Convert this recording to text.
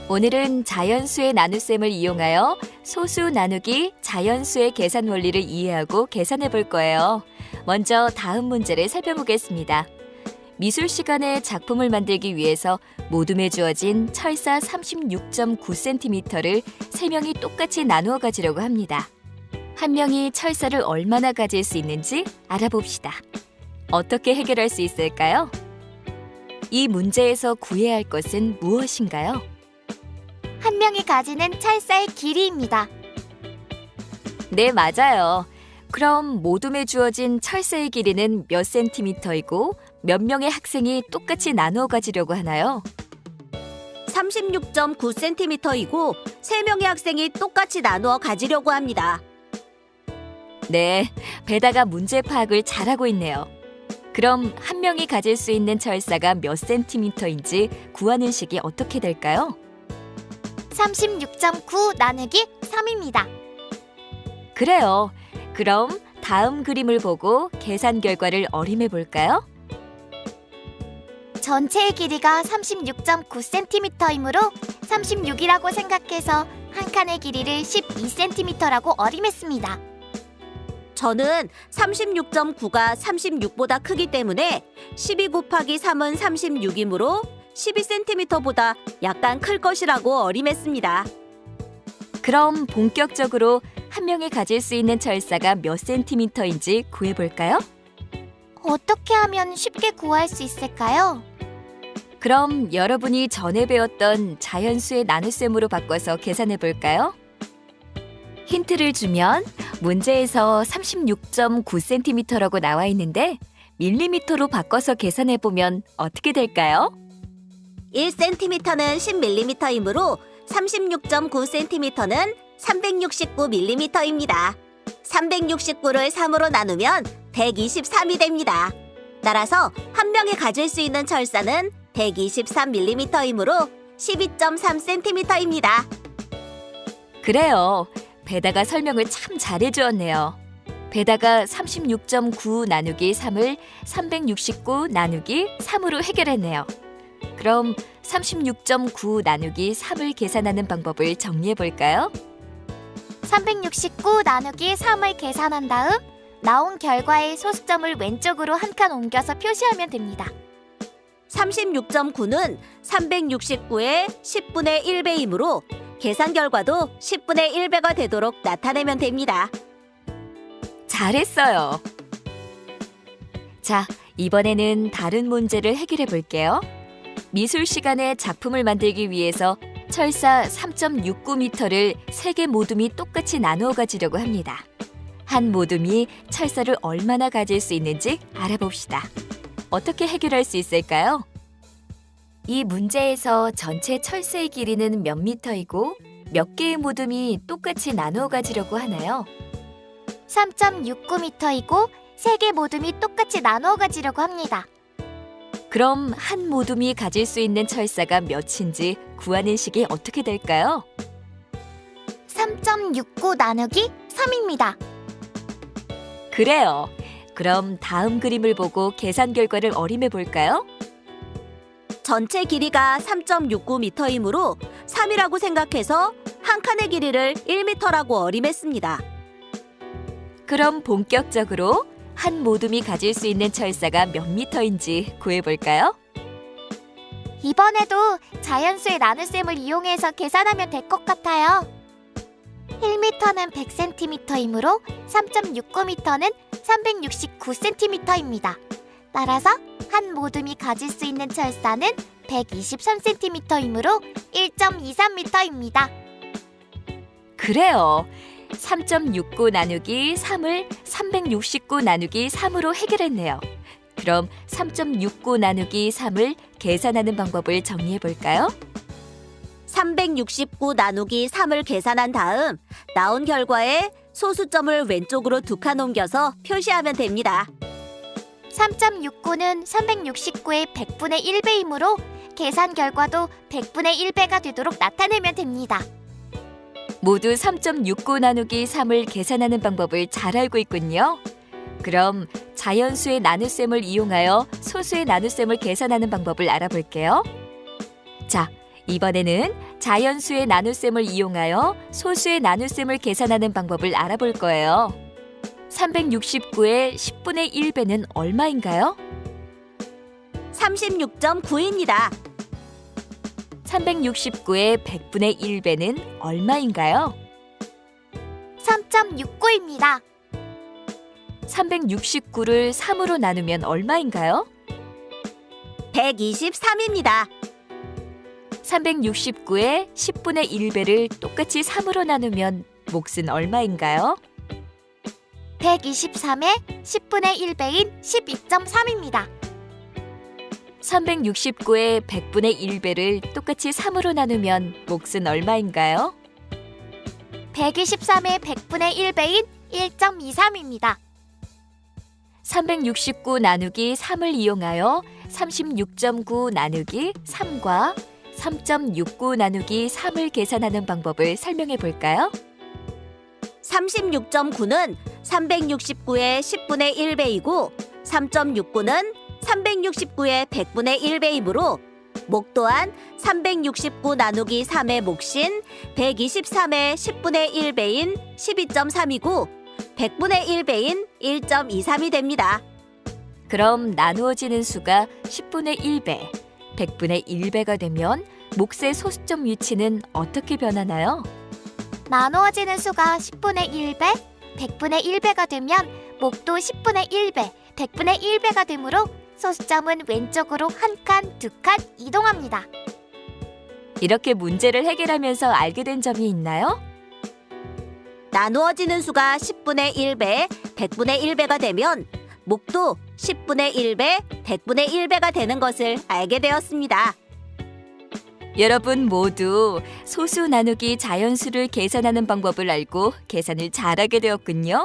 오늘은 자연수의 나눗셈을 이용하여 소수 나누기 자연수의 계산 원리를 이해하고 계산해 볼 거예요. 먼저 다음 문제를 살펴보겠습니다. 미술 시간에 작품을 만들기 위해서 모둠에 주어진 철사 36.9cm를 3명이 똑같이 나누어 가지려고 합니다. 한 명이 철사를 얼마나 가질 수 있는지 알아봅시다. 어떻게 해결할 수 있을까요? 이 문제에서 구해야 할 것은 무엇인가요? 한 명이 가지는 철사의 길이입니다. 네, 맞아요. 그럼 모둠에 주어진 철사의 길이는 몇 센티미터이고 몇 명의 학생이 똑같이 나누어 가지려고 하나요? 36.9cm이고 3명의 학생이 똑같이 나누어 가지려고 합니다. 네, 베다가 문제 파악을 잘하고 있네요. 그럼 한 명이 가질 수 있는 철사가 몇 센티미터인지 구하는 식이 어떻게 될까요? 36.9 나누기 3입니다. 그래요. 그럼 다음 그림을 보고 계산 결과를 어림해 볼까요? 전체의 길이가 36.9cm이므로 36이라고 생각해서 한 칸의 길이를 12cm라고 어림했습니다. 저는 36.9가 36보다 크기 때문에 12 곱하기 3은 36이므로 12cm보다 약간 클 것이라고 어림했습니다. 그럼 본격적으로 한 명이 가질 수 있는 철사가 몇 센티미터인지 구해볼까요? 어떻게 하면 쉽게 구할 수 있을까요? 그럼 여러분이 전에 배웠던 자연수의 나눗셈으로 바꿔서 계산해볼까요? 힌트를 주면 문제에서 36.9cm라고 나와 있는데 밀리미터로 바꿔서 계산해보면 어떻게 될까요? 1cm는 10mm이므로 36.9cm는 369mm입니다. 369를 3으로 나누면 123이 됩니다. 따라서 한 명이 가질 수 있는 철사는 123mm이므로 12.3cm입니다. 그래요. 베다가 설명을 참 잘해주었네요. 베다가 36.9 나누기 3을 369 나누기 3으로 해결했네요. 그럼 36.9 나누기 3을 계산하는 방법을 정리해 볼까요? 369 나누기 3을 계산한 다음 나온 결과의 소수점을 왼쪽으로 한 칸 옮겨서 표시하면 됩니다. 36.9는 369의 10분의 1배이므로 계산 결과도 10분의 1배가 되도록 나타내면 됩니다. 잘했어요. 자, 이번에는 다른 문제를 해결해 볼게요. 미술 시간에 작품을 만들기 위해서 철사 3.69m를 3개 모둠이 똑같이 나누어 가지려고 합니다. 한 모둠이 철사를 얼마나 가질 수 있는지 알아봅시다. 어떻게 해결할 수 있을까요? 이 문제에서 전체 철사의 길이는 몇 미터이고 몇 개의 모둠이 똑같이 나누어 가지려고 하나요? 3.69m이고 3개 모둠이 똑같이 나누어 가지려고 합니다. 그럼 한 모둠이 가질 수 있는 철사가 몇인지 구하는 식이 어떻게 될까요? 3.69 나누기 3입니다. 그래요. 그럼 다음 그림을 보고 계산 결과를 어림해 볼까요? 전체 길이가 3.69m이므로 3이라고 생각해서 한 칸의 길이를 1m라고 어림했습니다. 그럼 본격적으로 한 모둠이 가질 수 있는 철사가 몇 미터인지 구해볼까요? 이번에도 자연수의 나눗셈을 이용해서 계산하면 될 것 같아요. 1m는 100cm이므로 3.69m는 369cm입니다. 따라서 한 모둠이 가질 수 있는 철사는 123cm이므로 1.23m입니다. 그래요. 3.69 나누기 3을 369 나누기 3으로 해결했네요. 그럼 3.69 나누기 3을 계산하는 방법을 정리해 볼까요? 369 나누기 3을 계산한 다음 나온 결과에 소수점을 왼쪽으로 2칸 옮겨서 표시하면 됩니다. 3.69는 369의 100분의 1배이므로 계산 결과도 100분의 1배가 되도록 나타내면 됩니다. 모두 3.69 나누기 3을 계산하는 방법을 잘 알고 있군요. 그럼 자연수의 나눗셈을 이용하여 소수의 나눗셈을 계산하는 방법을 알아볼게요. 자, 이번에는 자연수의 나눗셈을 이용하여 소수의 나눗셈을 계산하는 방법을 알아볼 거예요. 369의 10분의 1배는 얼마인가요? 36.9입니다. 369의 100분의 1배는 얼마인가요? 3.69입니다. 369를 3으로 나누면 얼마인가요? 123입니다. 369의 10분의 1배를 똑같이 3으로 나누면 몫은 얼마인가요? 123의 10분의 1배인 12.3입니다. 369의 100분의 1배를 똑같이 3으로 나누면 몫은 얼마인가요? 123의 100분의 1배인 1.23입니다. 369 나누기 3을 이용하여 36.9 나누기 3과 3.69 나누기 3을 계산하는 방법을 설명해 볼까요? 36.9는 369의 10분의 1배이고 3.69는 369의 100분의 1배이므로 목 또한 369 나누기 3의 몫인 123의 10분의 1배인 12.3이고 100분의 1배인 1.23이 됩니다. 그럼 나누어지는 수가 10분의 1배, 100분의 1배가 되면 몫의 소수점 위치는 어떻게 변하나요? 나누어지는 수가 10분의 1배, 100분의 1배가 되면 목도 10분의 1배, 100분의 1배가 되므로 소수점은 왼쪽으로 한 칸, 두 칸 이동합니다. 이렇게 문제를 해결하면서 알게 된 점이 있나요? 나누어지는 수가 10분의 1배, 100분의 1배가 되면 목도 10분의 1배, 100분의 1배가 되는 것을 알게 되었습니다. 여러분 모두 소수 나누기 자연수를 계산하는 방법을 알고 계산을 잘하게 되었군요.